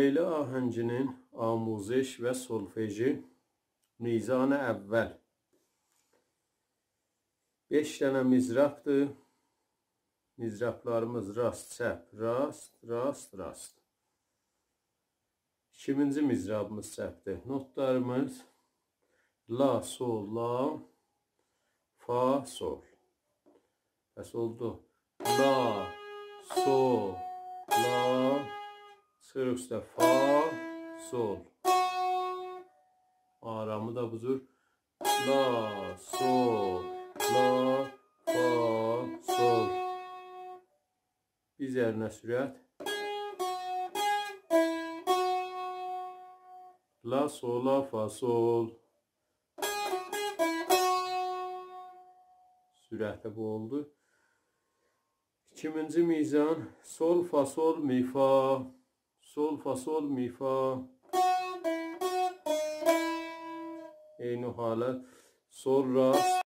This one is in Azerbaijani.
Leyla ahənginin amuziş və solfeji mizanı əvvəl 5 dənə mizraqdır. Mizraqlarımız rast, çəp, rast, rast, rast. İkinci mizrabımız çəpdir. Notlarımız la, sol, la, fa, sol. Bəs oldu. La, sol, la, çıxırıq üstə fa, sol. Aramı da buzur. La, sol, la, fa, sol. Üzərinə sürət. La, sol, la, fa, sol. Sürətə bu oldu. İkinci mizan. Sol, fa, sol, mi, fa. Sol, fa, sol, mi, fa. Eyni halət. Sol, rast.